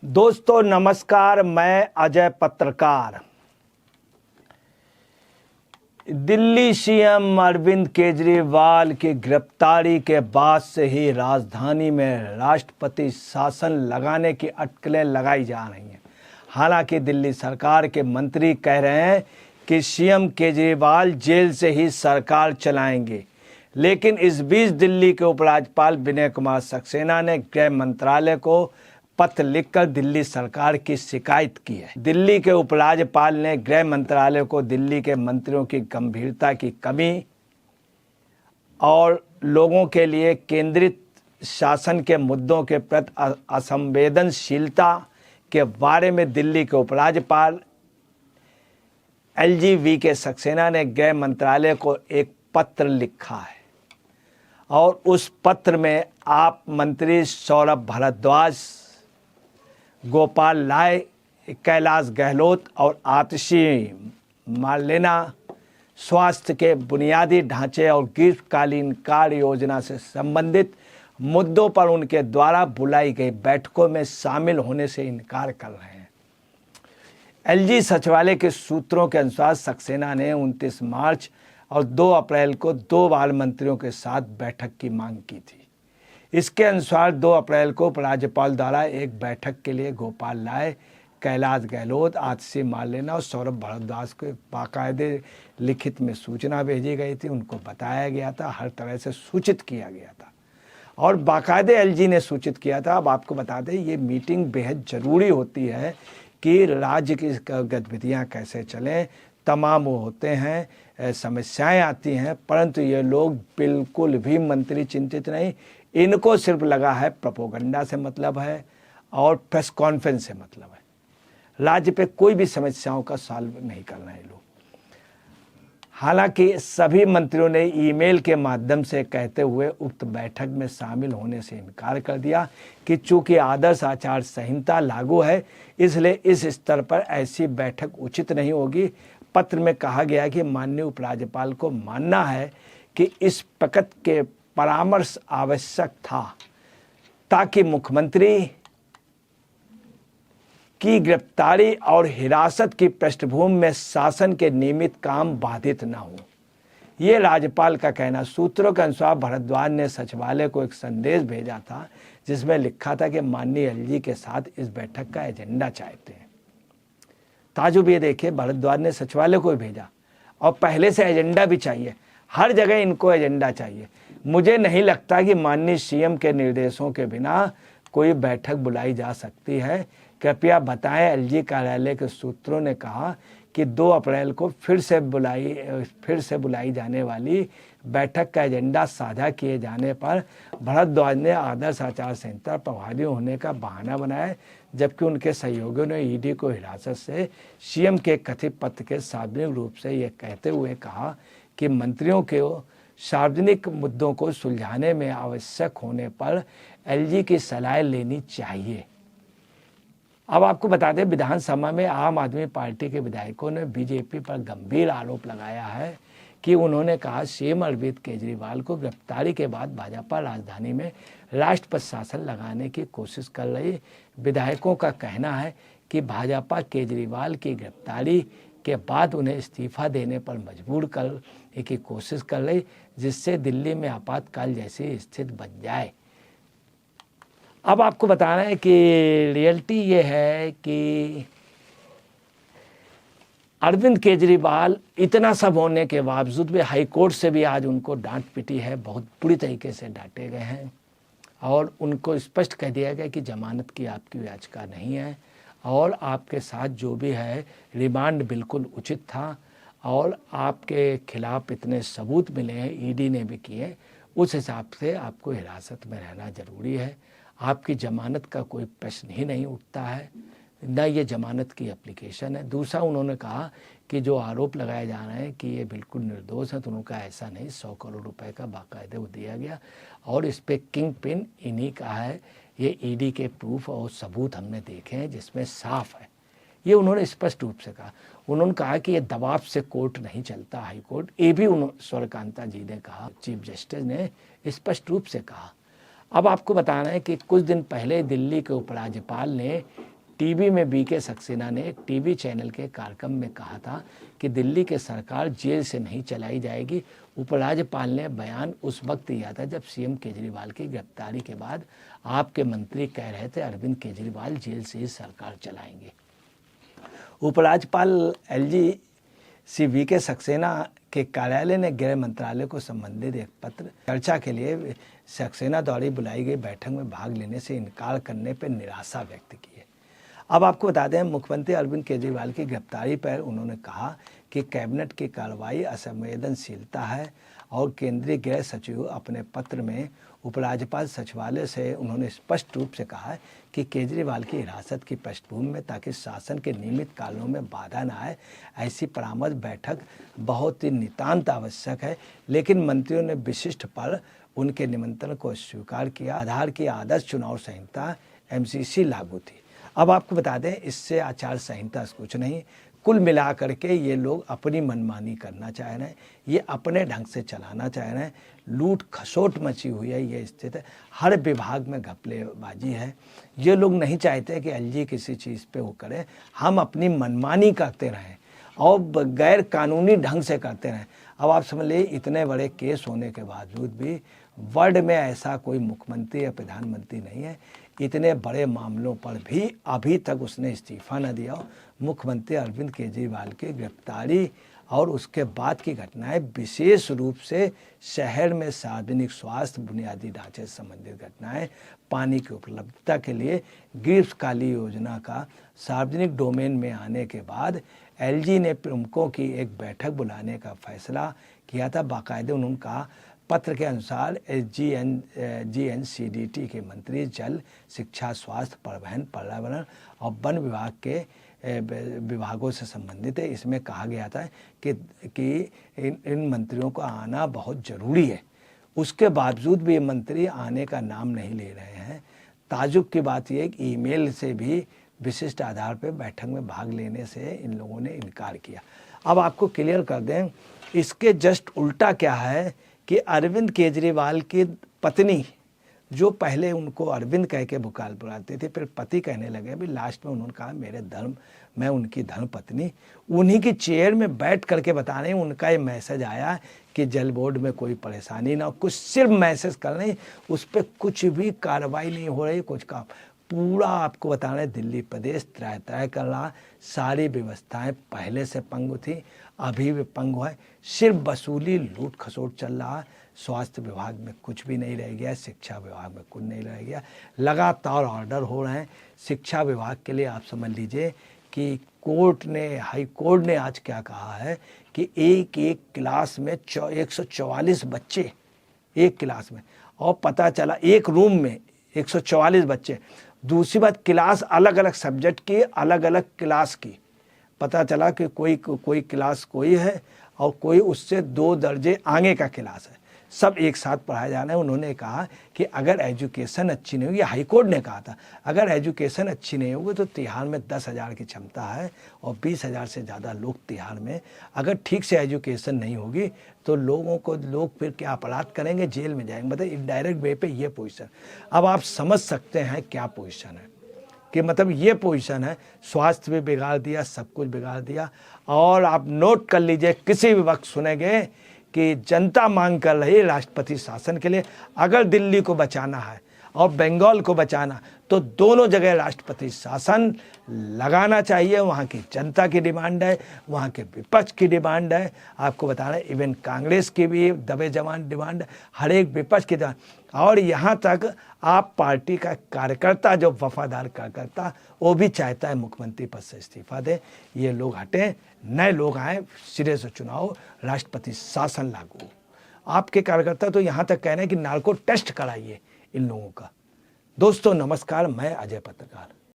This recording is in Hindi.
दोस्तों नमस्कार, मैं अजय पत्रकार। दिल्ली सीएम अरविंद केजरीवाल की गिरफ्तारी के बाद से ही राजधानी में राष्ट्रपति शासन लगाने की अटकलें लगाई जा रही हैं। हालांकि दिल्ली सरकार के मंत्री कह रहे हैं कि सीएम केजरीवाल जेल से ही सरकार चलाएंगे, लेकिन इस बीच दिल्ली के उपराज्यपाल विनय कुमार सक्सेना ने गृह मंत्रालय को पत्र लिखकर दिल्ली सरकार की शिकायत की है। दिल्ली के उपराज्यपाल ने गृह मंत्रालय को दिल्ली के मंत्रियों की गंभीरता की कमी और लोगों के लिए केंद्रित शासन के मुद्दों के प्रति असंवेदनशीलता के बारे में दिल्ली के उपराज्यपाल LG के सक्सेना ने गृह मंत्रालय को एक पत्र लिखा है और उस पत्र में आप मंत्री सौरभ भारद्वाज, गोपाल राय, कैलाश गहलोत और आतिशी मार्लेना स्वास्थ्य के बुनियादी ढांचे और ग्रीष्मकालीन कार्य योजना से संबंधित मुद्दों पर उनके द्वारा बुलाई गई बैठकों में शामिल होने से इनकार कर रहे हैं। LG सचिवालय के सूत्रों के अनुसार सक्सेना ने 29 मार्च और 2 अप्रैल को 2 बार मंत्रियों के साथ बैठक की मांग की थी। इसके अनुसार 2 अप्रैल को उपराज्यपाल द्वारा एक बैठक के लिए गोपाल राय, कैलाश गहलोत, आतिशी मार्लेना और सौरभ भारद्वाज को बाकायदे लिखित में सूचना भेजी गई थी। उनको बताया गया था, हर तरह से सूचित किया गया था और बाकायदे LG ने सूचित किया था। अब आपको बता दें, ये मीटिंग बेहद ज़रूरी होती है कि राज्य की गतिविधियाँ कैसे चलें। तमाम वो होते हैं, समस्याएं आती हैं, परंतु ये लोग बिल्कुल भी मंत्री चिंतित नहीं। इनको सिर्फ लगा है प्रोपोगंडा से मतलब है और प्रेस कॉन्फ्रेंस से मतलब है। राज्य पे कोई भी समस्याओं का सॉल्व नहीं कर रहे हैं लोग। हालांकि सभी मंत्रियों ने ईमेल के माध्यम से कहते हुए उक्त बैठक में शामिल होने से इनकार कर दिया कि चूंकि आदर्श आचार संहिता लागू है, इसलिए इस स्तर पर ऐसी बैठक उचित नहीं होगी। पत्र में कहा गया कि माननीय उपराज्यपाल को मानना है कि इस प्रकार के परामर्श आवश्यक था ताकि मुख्यमंत्री की गिरफ्तारी और हिरासत की पृष्ठभूमि में शासन के नियमित काम बाधित न हो। ये राज्यपाल का कहना। सूत्रों के अनुसार भारद्वाज ने सचिवालय को एक संदेश भेजा था जिसमें लिखा था कि माननीय LG के साथ इस बैठक का एजेंडा चाहते हैं। ताजुब ये देखिए, भारद्वाज ने सचिवालय को भेजा और पहले से एजेंडा भी चाहिए। हर जगह इनको एजेंडा चाहिए। मुझे नहीं लगता कि माननीय सीएम के निर्देशों के बिना कोई बैठक बुलाई जा सकती है। कृपया बताएं। LG कार्यालय के सूत्रों ने कहा कि 2 अप्रैल को फिर से बुलाई जाने वाली बैठक का एजेंडा साझा किए जाने पर भारद्वाज ने आदर्श आचार संहिता प्रभावी होने का बहाना बनाया, जबकि उनके सहयोगियों ने ED को हिरासत से सीएम के कथित पत्र के सार्वजनिक रूप से यह कहते हुए कहा कि मंत्रियों के सार्वजनिक मुद्दों को सुलझाने में आवश्यक होने पर LG की सलाह लेनी चाहिए। अब आपको बता दें, विधानसभा में आम आदमी पार्टी के विधायकों ने बीजेपी पर गंभीर आरोप लगाया है कि उन्होंने कहा सीएम अरविंद केजरीवाल को गिरफ्तारी के बाद भाजपा राजधानी में राष्ट्रपति शासन लगाने की कोशिश कर रही। विधायकों का कहना है कि भाजपा केजरीवाल की गिरफ्तारी के बाद उन्हें इस्तीफा देने पर मजबूर करने की कोशिश कर रही, जिससे दिल्ली में आपातकाल जैसी स्थिति बन जाए। अब आपको बताना है कि रियलिटी ये है कि अरविंद केजरीवाल इतना सब होने के बावजूद भी हाईकोर्ट से भी आज उनको डांट पिटी है, बहुत बुरी तरीके से डांटे गए हैं और उनको स्पष्ट कह दिया गया कि जमानत की आपकी याचिका नहीं है और आपके साथ जो भी है रिमांड बिल्कुल उचित था और आपके खिलाफ इतने सबूत मिले हैं, ED ने भी किए, उस हिसाब से आपको हिरासत में रहना ज़रूरी है। आपकी जमानत का कोई प्रश्न ही नहीं उठता है, न ये जमानत की एप्लीकेशन है। दूसरा, उन्होंने कहा कि जो आरोप लगाए जा रहे हैं कि ये बिल्कुल निर्दोष है, तो उनका ऐसा नहीं, 100 करोड़ रुपए का बाकायदे वो दिया गया और इस पर किंग पिन इन्हीं का है। ये ED के प्रूफ और सबूत हमने देखे हैं जिसमें साफ है। ये उन्होंने स्पष्ट रूप से कहा। उन्होंने कहा कि ये दबाव से कोर्ट नहीं चलता, हाई कोर्ट। ये भी सूर्यकांता जी ने कहा, चीफ जस्टिस ने स्पष्ट रूप से कहा। अब आपको बताना है कि कुछ दिन पहले दिल्ली के उपराज्यपाल ने टीवी में बीके सक्सेना ने एक टीवी चैनल के कार्यक्रम में कहा था कि दिल्ली की सरकार जेल से नहीं चलाई जाएगी। उपराज्यपाल ने बयान उस वक्त दिया था जब सीएम केजरीवाल की गिरफ्तारी के बाद आपके मंत्री कह रहे थे अरविंद केजरीवाल जेल से ही सरकार चलाएंगे। उपराज्यपाल एलजी सी वीके सक्सेना के कार्यालय ने गृह मंत्रालय को संबंधित एक पत्र चर्चा के लिए सक्सेना द्वारा बुलाई गई बैठक में भाग लेने से इनकार करने पर निराशा व्यक्त की है। अब आपको बता दें, मुख्यमंत्री अरविंद केजरीवाल की गिरफ्तारी पर उन्होंने कहा कि कैबिनेट की कार्रवाई असंवेदनशीलता है और केंद्रीय गृह सचिव अपने पत्र में उपराज्यपाल सचिवालय से उन्होंने स्पष्ट रूप से कहा कि केजरीवाल की हिरासत की पृष्ठभूमि में ताकि शासन के नियमित कार्यों में बाधा न आए, ऐसी परामर्श बैठक बहुत ही नितांत आवश्यक है। लेकिन मंत्रियों ने विशिष्ट पर उनके निमंत्रण को स्वीकार किया। आधार की आदर्श चुनाव संहिता एमसीसी लागू थी। अब आपको बता दें, इससे आचार संहिता कुछ नहीं, कुल मिलाकर के ये लोग अपनी मनमानी करना चाह रहे हैं, ये अपने ढंग से चलाना चाह रहे हैं। लूट खसोट मची हुई है, ये स्थिति है। हर विभाग में घपलेबाजी है। ये लोग नहीं चाहते कि एलजी किसी चीज़ पे वो करे, हम अपनी मनमानी करते रहें और गैर कानूनी ढंग से करते रहें। अब आप समझ लीजिए, इतने बड़े केस होने के बावजूद भी वर्ल्ड में ऐसा कोई मुख्यमंत्री या प्रधानमंत्री नहीं है, इतने बड़े मामलों पर भी अभी तक उसने इस्तीफा न दिया। मुख्यमंत्री अरविंद केजरीवाल की गिरफ्तारी और उसके बाद की घटनाएं विशेष रूप से शहर में सार्वजनिक स्वास्थ्य बुनियादी ढांचे से संबंधित घटनाएं, पानी की उपलब्धता के लिए ग्रीष्मकालीन योजना का सार्वजनिक डोमेन में आने के बाद एलजी ने प्रमुखों की एक बैठक बुलाने का फैसला किया था। बाकायदे उन्होंने कहा, पत्र के अनुसार जीएनसीडीटी के मंत्री जल, शिक्षा, स्वास्थ्य, परिवहन, पर्यावरण और वन विभाग के विभागों से संबंधित है। इसमें कहा गया था कि इन मंत्रियों को आना बहुत ज़रूरी है। उसके बावजूद भी ये मंत्री आने का नाम नहीं ले रहे हैं। ताजुब की बात यह है कि ईमेल से भी विशिष्ट आधार पर बैठक में भाग लेने से इन लोगों ने इनकार किया। अब आपको क्लियर कर दें, इसके जस्ट उल्टा क्या है कि अरविंद केजरीवाल की पत्नी, जो पहले उनको अरविंद कह के बुलाते थे, फिर पति कहने लगे, भी लास्ट में उन्होंने कहा मेरे धर्म, मैं उनकी धर्म पत्नी, उन्हीं की चेयर में बैठ करके बता रहे हैं। उनका ये मैसेज आया कि जल बोर्ड में कोई परेशानी ना हो, कुछ सिर्फ मैसेज कर रहे हैं, उस पर कुछ भी कार्रवाई नहीं हो रही, कुछ काम पूरा आपको बता रहे हैं। दिल्ली प्रदेश त्राय कर रहा, सारी व्यवस्थाएं पहले से पंगु थी, अभी भी पंगु है। सिर्फ वसूली, लूट खसोट चल रहा है। स्वास्थ्य विभाग में कुछ भी नहीं रह गया, शिक्षा विभाग में कुछ नहीं रह गया। लगातार ऑर्डर हो रहे हैं शिक्षा विभाग के लिए। आप समझ लीजिए कि हाई कोर्ट ने आज क्या कहा है कि एक क्लास में 144 बच्चे, एक क्लास में, और पता चला एक रूम में 144 बच्चे। दूसरी बात, क्लास अलग अलग सब्जेक्ट की, अलग अलग क्लास की। पता चला कि कोई क्लास कोई है और कोई उससे 2 दर्जे आगे का क्लास है, सब एक साथ पढ़ाया जाना है। उन्होंने कहा कि अगर एजुकेशन अच्छी नहीं होगी, हाई कोर्ट ने कहा था, अगर एजुकेशन अच्छी नहीं होगी तो तिहाड़ में 10,000 की क्षमता है और 20,000 से ज़्यादा लोग तिहाड़ में, अगर ठीक से एजुकेशन नहीं होगी तो लोग फिर क्या अपराध करेंगे, जेल में जाएंगे। मतलब इनडायरेक्ट वे पे ये पोजीशन। अब आप समझ सकते हैं क्या पोजीशन है, कि मतलब ये पोजीशन है। स्वास्थ्य भी बिगाड़ दिया, सब कुछ बिगाड़ दिया। और आप नोट कर लीजिए, किसी भी वक्त सुनेंगे कि जनता मांग कर रही राष्ट्रपति शासन के लिए। अगर दिल्ली को बचाना है और बंगाल को बचाना, तो दोनों जगह राष्ट्रपति शासन लगाना चाहिए। वहाँ की जनता की डिमांड है, वहाँ के विपक्ष की डिमांड है। आपको बता रहे हैं, इवन कांग्रेस की भी दबे जवान डिमांड है, हर एक विपक्ष की डिमांड। और यहाँ तक आप पार्टी का कार्यकर्ता, जो वफादार कार्यकर्ता, वो भी चाहता है मुख्यमंत्री पद से इस्तीफा दे, ये लोग हटें, नए लोग आए, सिरे से चुनाव, राष्ट्रपति शासन लागू। आपके कार्यकर्ता तो यहाँ तक कह रहे हैं कि नार्को टेस्ट कराइए इन लोगों का। दोस्तों नमस्कार, मैं अजय पत्रकार।